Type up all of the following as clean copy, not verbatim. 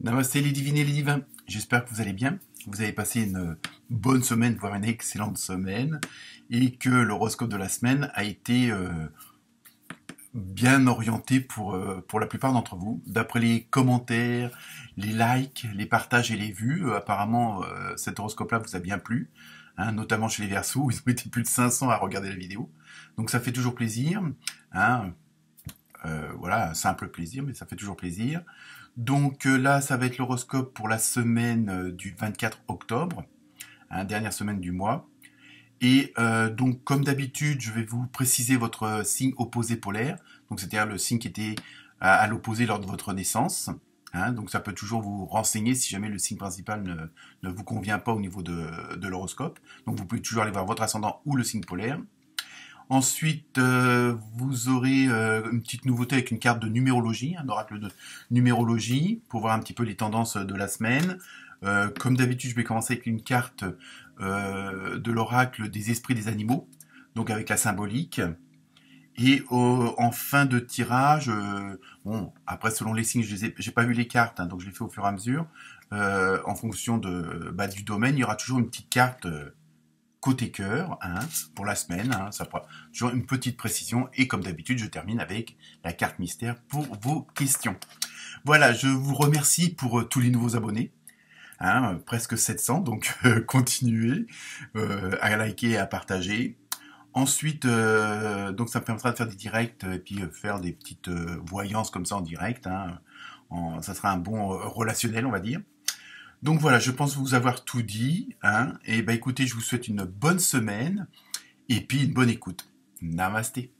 Namasté les divines et les divins, j'espère que vous allez bien, vous avez passé une bonne semaine, voire une excellente semaine, et que l'horoscope de la semaine a été bien orienté pour la plupart d'entre vous. D'après les commentaires, les likes, les partages et les vues, apparemment cet horoscope-là vous a bien plu, hein, notamment chez les Verseaux, ils ont été plus de 500 à regarder la vidéo, donc ça fait toujours plaisir, hein. Voilà, un simple plaisir, mais ça fait toujours plaisir. Donc là, ça va être l'horoscope pour la semaine du 24 octobre, hein, dernière semaine du mois. Et donc, comme d'habitude, je vais vous préciser votre signe opposé polaire, donc c'est-à-dire le signe qui était à l'opposé lors de votre naissance. Hein, donc ça peut toujours vous renseigner si jamais le signe principal ne vous convient pas au niveau de l'horoscope. Donc vous pouvez toujours aller voir votre ascendant ou le signe polaire. Ensuite, vous aurez une petite nouveauté avec une carte de numérologie, un oracle de numérologie, pour voir un petit peu les tendances de la semaine. Comme d'habitude, je vais commencer avec une carte de l'oracle des esprits des animaux, donc avec la symbolique. Et en fin de tirage, bon, après selon les signes, j'ai pas vu les cartes, hein, donc je les fais au fur et à mesure. En fonction du domaine, il y aura toujours une petite carte côté cœur, hein, pour la semaine, hein, ça fera toujours une petite précision, et comme d'habitude, je termine avec la carte mystère pour vos questions. Voilà, je vous remercie pour tous les nouveaux abonnés, hein, presque 700, donc continuez à liker et à partager. Ensuite, donc ça me permettra de faire des directs, et puis faire des petites voyances comme ça en direct, hein, ça sera un bon relationnel, on va dire. Donc voilà, je pense vous avoir tout dit, hein, et bah écoutez, je vous souhaite une bonne semaine, et puis une bonne écoute. Namasté.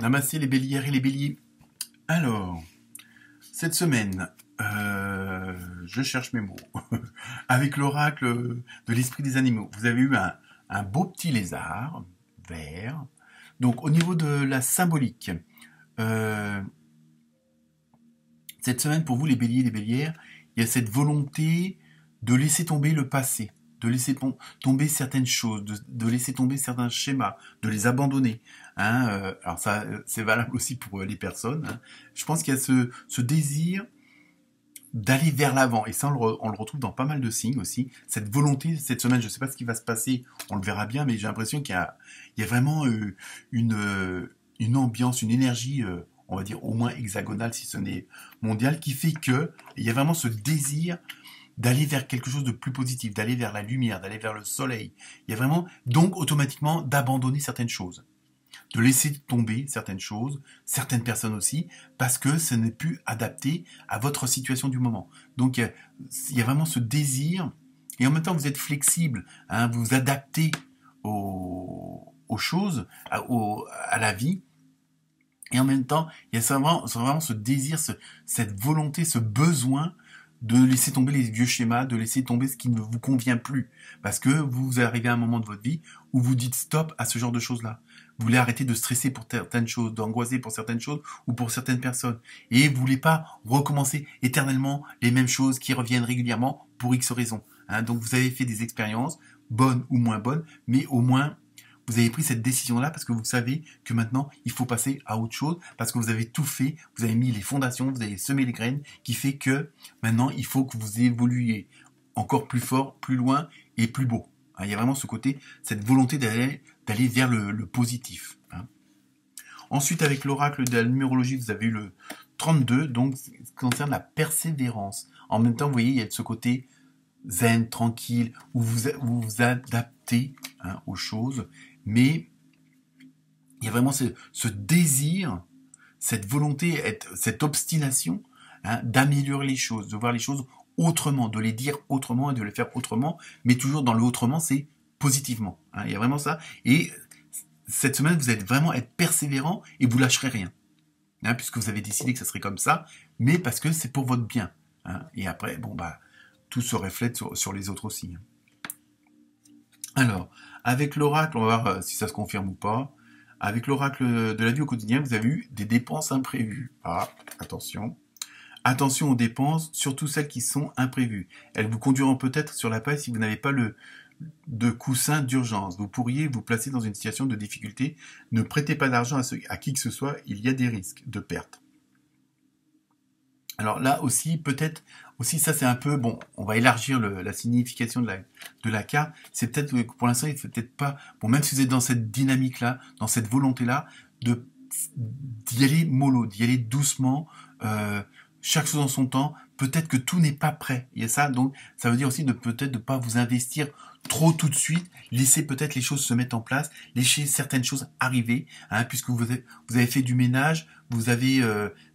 Namasté les bélières et les béliers. Alors, cette semaine, je cherche mes mots. Avec l'oracle de l'esprit des animaux, vous avez eu un beau petit lézard vert. Donc, au niveau de la symbolique, cette semaine, pour vous, les béliers et les bélières, il y a cette volonté de laisser tomber le passé, de laisser tomber certaines choses, de laisser tomber certains schémas, de les abandonner. Hein, alors ça, c'est valable aussi pour les personnes. Hein. Je pense qu'il y a ce désir d'aller vers l'avant, et ça on le retrouve dans pas mal de signes aussi. Cette volonté, cette semaine, je ne sais pas ce qui va se passer, on le verra bien, mais j'ai l'impression qu'il y a vraiment une ambiance, une énergie, on va dire au moins hexagonale, si ce n'est mondiale, qui fait que il y a vraiment ce désir d'aller vers quelque chose de plus positif, d'aller vers la lumière, d'aller vers le soleil. Il y a vraiment, donc automatiquement, d'abandonner certaines choses, de laisser tomber certaines choses, certaines personnes aussi, parce que ce n'est plus adapté à votre situation du moment. Donc il y a vraiment ce désir, et en même temps vous êtes flexible, hein, vous vous adaptez aux choses, à la vie, et en même temps il y a vraiment ce désir, cette volonté, ce besoin de laisser tomber les vieux schémas, de laisser tomber ce qui ne vous convient plus. Parce que vous arrivez à un moment de votre vie où vous dites stop à ce genre de choses-là. Vous voulez arrêter de stresser pour certaines choses, d'angoisser pour certaines choses ou pour certaines personnes. Et vous voulez pas recommencer éternellement les mêmes choses qui reviennent régulièrement pour X raisons. Hein, donc vous avez fait des expériences, bonnes ou moins bonnes, mais au moins vous avez pris cette décision-là parce que vous savez que maintenant, il faut passer à autre chose, parce que vous avez tout fait, vous avez mis les fondations, vous avez semé les graines, qui fait que maintenant, il faut que vous évoluiez encore plus fort, plus loin et plus beau. Il y a vraiment ce côté, cette volonté d'aller vers le positif. Ensuite, avec l'oracle de la numérologie, vous avez eu le 32, donc ça concerne la persévérance. En même temps, vous voyez, il y a ce côté zen, tranquille, où vous adaptez aux choses, mais il y a vraiment ce désir, cette volonté, cette obstination d'améliorer les choses, de voir les choses autrement, de les dire autrement et de les faire autrement, mais toujours dans le autrement, c'est positivement. Il y a vraiment ça. Et cette semaine, vous allez vraiment être persévérant et vous lâcherez rien. Puisque vous avez décidé que ça serait comme ça, mais parce que c'est pour votre bien. Et après, tout se reflète sur les autres aussi. Alors, avec l'oracle, on va voir si ça se confirme ou pas. Avec l'oracle de la vie au quotidien, vous avez eu des dépenses imprévues. Attention. Attention aux dépenses, surtout celles qui sont imprévues. Elles vous conduiront peut-être sur la paille si vous n'avez pas de coussin d'urgence. Vous pourriez vous placer dans une situation de difficulté. Ne prêtez pas d'argent à qui que ce soit, il y a des risques de perte. Alors là aussi, peut-être, aussi ça c'est un peu, on va élargir la signification de la carte. C'est peut-être, pour l'instant, il ne faut peut-être pas, même si vous êtes dans cette dynamique-là, dans cette volonté-là, d'y aller mollo, d'y aller doucement, chaque chose en son temps. Peut-être que tout n'est pas prêt. Il y a ça, donc ça veut dire aussi peut-être de pas vous investir trop tout de suite. Laissez peut-être les choses se mettre en place, laissez certaines choses arriver, puisque vous avez fait du ménage, vous avez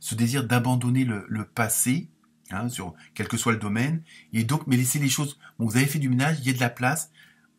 ce désir d'abandonner le passé, sur quel que soit le domaine, et donc mais laissez les choses. Vous avez fait du ménage, il y a de la place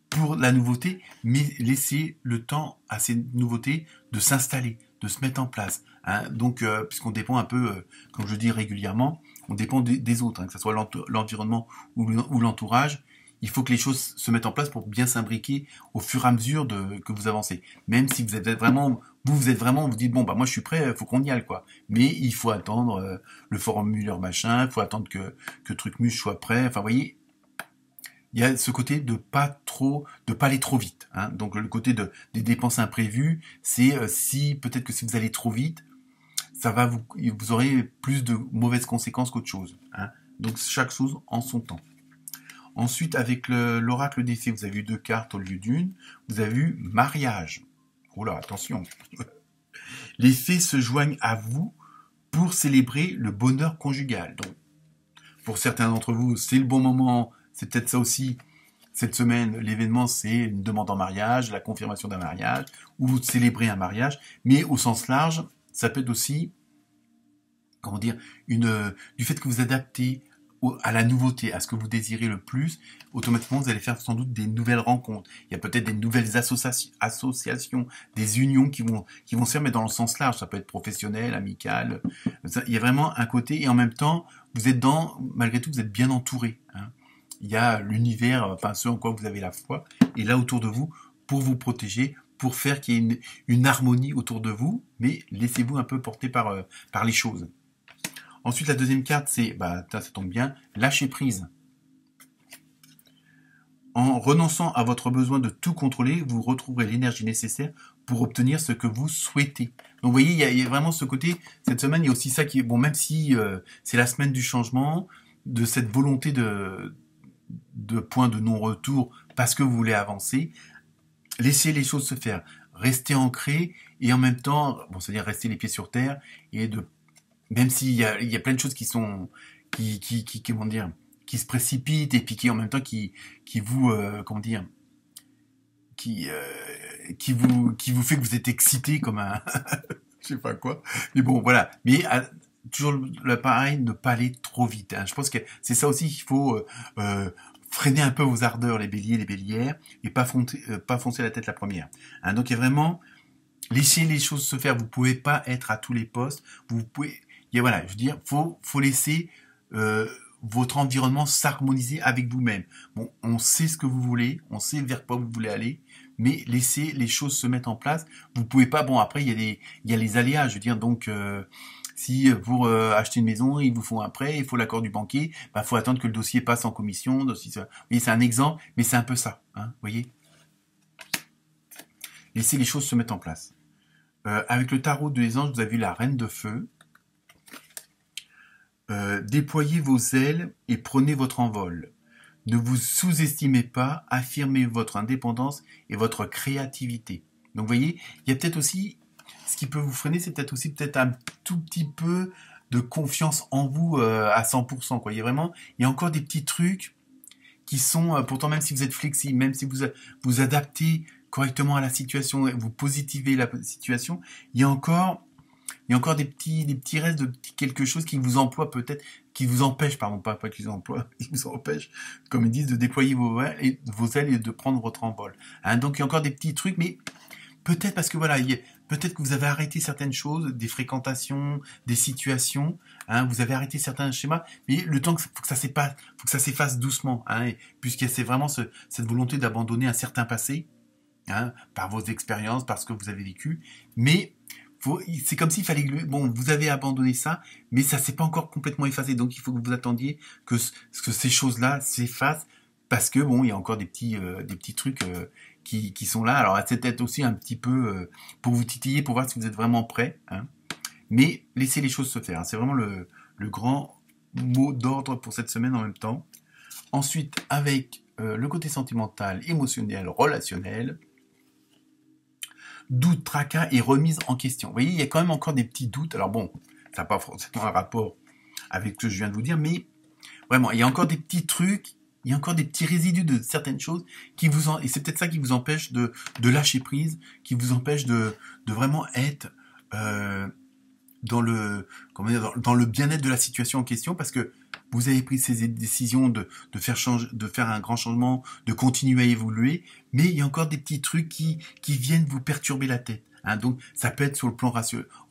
pour la nouveauté, mais laissez le temps à ces nouveautés de s'installer, de se mettre en place. Donc, puisqu'on dépend un peu, comme je dis régulièrement, on dépend des autres, que ce soit l'environnement ou l'entourage. Il faut que les choses se mettent en place pour bien s'imbriquer au fur et à mesure que vous avancez. Même si vous êtes vraiment, vous dites moi je suis prêt, faut qu'on y aille quoi. Mais il faut attendre le formulaire machin, il faut attendre que Trucmuche soit prêt. Enfin, vous voyez, il y a ce côté de pas aller trop vite. Donc le côté des dépenses imprévues, c'est peut-être que si vous allez trop vite, vous aurez plus de mauvaises conséquences qu'autre chose. Donc chaque chose en son temps. Ensuite, avec l'oracle des fées, vous avez eu 2 cartes au lieu d'une. Vous avez eu mariage. Oh là, attention. Les fées se joignent à vous pour célébrer le bonheur conjugal. Donc, pour certains d'entre vous, c'est le bon moment. C'est peut-être ça aussi. Cette semaine, l'événement, c'est une demande en mariage, la confirmation d'un mariage, ou vous célébrez un mariage. Mais au sens large, ça peut être aussi, du fait que vous adaptez à la nouveauté, à ce que vous désirez le plus, automatiquement, vous allez faire sans doute des nouvelles rencontres. Il y a peut-être des nouvelles associations, des unions qui vont se faire, mais dans le sens large. Ça peut être professionnel, amical. Il y a vraiment un côté, et en même temps, malgré tout, vous êtes bien entouré. Il y a l'univers, ce en quoi vous avez la foi, et là autour de vous, pour vous protéger, pour faire qu'il y ait une harmonie autour de vous, mais laissez-vous un peu porter par les choses. Ensuite, la deuxième carte, c'est, ça tombe bien, lâcher prise. En renonçant à votre besoin de tout contrôler, vous retrouverez l'énergie nécessaire pour obtenir ce que vous souhaitez. Donc, vous voyez, il y a vraiment ce côté, cette semaine, il y a aussi ça qui est, même si c'est la semaine du changement, de cette volonté de point de non-retour parce que vous voulez avancer, laissez les choses se faire. Restez ancré et en même temps, c'est-à-dire rester les pieds sur terre et même s'il y a plein de choses qui se précipitent et puis qui en même temps qui vous fait que vous êtes excité comme un je sais pas quoi. Mais voilà. Mais toujours le pareil, ne pas aller trop vite. Je pense que c'est ça aussi qu'il faut freiner un peu vos ardeurs, les béliers, les bélières, et pas foncer la tête la première. Donc il y a vraiment laisser les choses se faire. Vous pouvez pas être à tous les postes. Faut laisser votre environnement s'harmoniser avec vous-même. On sait ce que vous voulez, on sait vers quoi vous voulez aller, mais laissez les choses se mettre en place. Vous pouvez pas. Après il y a les aléas. Je veux dire donc. Si pour acheter une maison, ils vous font un prêt, il faut l'accord du banquier, faut attendre que le dossier passe en commission. Vous voyez, c'est un exemple, mais c'est un peu ça. Vous voyez. laissez les choses se mettre en place. Avec le tarot des anges, vous avez vu la reine de feu. Déployez vos ailes et prenez votre envol. Ne vous sous-estimez pas, affirmez votre indépendance et votre créativité. Donc vous voyez, il y a peut-être aussi, ce qui peut vous freiner, c'est peut-être un tout petit peu de confiance en vous à 100%. Quoi. Il y a encore des petits trucs qui sont, pourtant même si vous êtes flexible, même si vous adaptez correctement à la situation, vous positivez la situation, il y a encore des petits restes de quelque chose qui vous emploie peut-être, qui vous empêche, pardon, pas qui vous emploie, qui vous empêche, comme ils disent, de déployer vos ailes et de prendre votre envol. Hein, donc il y a encore des petits trucs, mais peut-être parce que voilà, peut-être que vous avez arrêté certaines choses, des fréquentations, des situations, hein, vous avez arrêté certains schémas, mais le temps faut que ça s'efface doucement, hein, puisqu'il y a vraiment cette volonté d'abandonner un certain passé, hein, par vos expériences, par ce que vous avez vécu, mais c'est comme s'il fallait vous avez abandonné ça, mais ça s'est pas encore complètement effacé. Donc il faut que vous attendiez que ces choses-là s'effacent parce que il y a encore des petits trucs qui sont là. Alors c'est peut-être aussi un petit peu pour vous titiller, pour voir si vous êtes vraiment prêt. Hein. Mais laissez les choses se faire. Hein. C'est vraiment le grand mot d'ordre pour cette semaine en même temps. Ensuite, avec le côté sentimental, émotionnel, relationnel. Doute, tracas et remise en question. Vous voyez, il y a quand même encore des petits doutes. Alors bon, ça n'a pas forcément un rapport avec ce que je viens de vous dire, mais vraiment, il y a encore des petits trucs, il y a encore des petits résidus de certaines choses et c'est peut-être ça qui vous empêche de lâcher prise, qui vous empêche de vraiment être dans le bien-être de la situation en question, parce que vous avez pris ces décisions de faire un grand changement, de continuer à évoluer, mais il y a encore des petits trucs qui viennent vous perturber la tête. Hein. Donc ça peut être sur le plan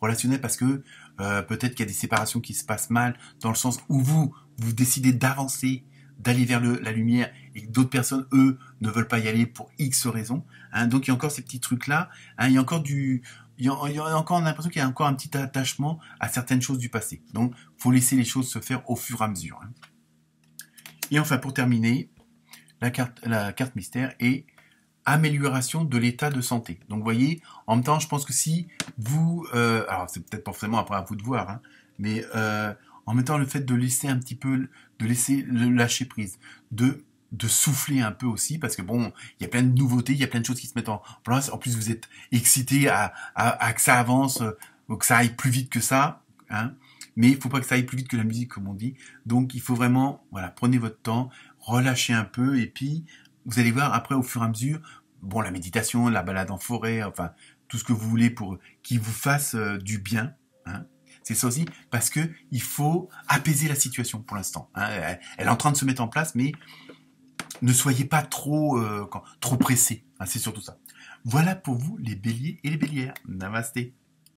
relationnel parce que peut-être qu'il y a des séparations qui se passent mal, dans le sens où vous décidez d'avancer, d'aller vers la lumière, et que d'autres personnes, eux, ne veulent pas y aller pour X raisons. Hein. Donc il y a encore ces petits trucs-là. Hein. Il y a encore on a l'impression qu'il y a encore un petit attachement à certaines choses du passé. Donc, faut laisser les choses se faire au fur et à mesure. Hein. Et enfin, pour terminer, la carte mystère est amélioration de l'état de santé. Donc, vous voyez, en même temps, je pense que si vous... alors, c'est peut-être pas forcément après à vous de voir, hein, mais en même temps, le fait de laisser un petit peu, de laisser le lâcher prise, de souffler un peu aussi, parce que il y a plein de nouveautés, il y a plein de choses qui se mettent en place. En plus, vous êtes excité à que ça avance, que ça aille plus vite que ça, hein. Mais il faut pas que ça aille plus vite que la musique, comme on dit. Donc, il faut vraiment, prenez votre temps, relâchez un peu, et puis, vous allez voir, après, au fur et à mesure, la méditation, la balade en forêt, enfin, tout ce que vous voulez pour qui vous fasse du bien, hein. C'est ça aussi, parce que il faut apaiser la situation pour l'instant. Hein. Elle est en train de se mettre en place, mais ne soyez pas trop pressés. Hein, c'est surtout ça. Voilà pour vous les béliers et les bélières. Namasté.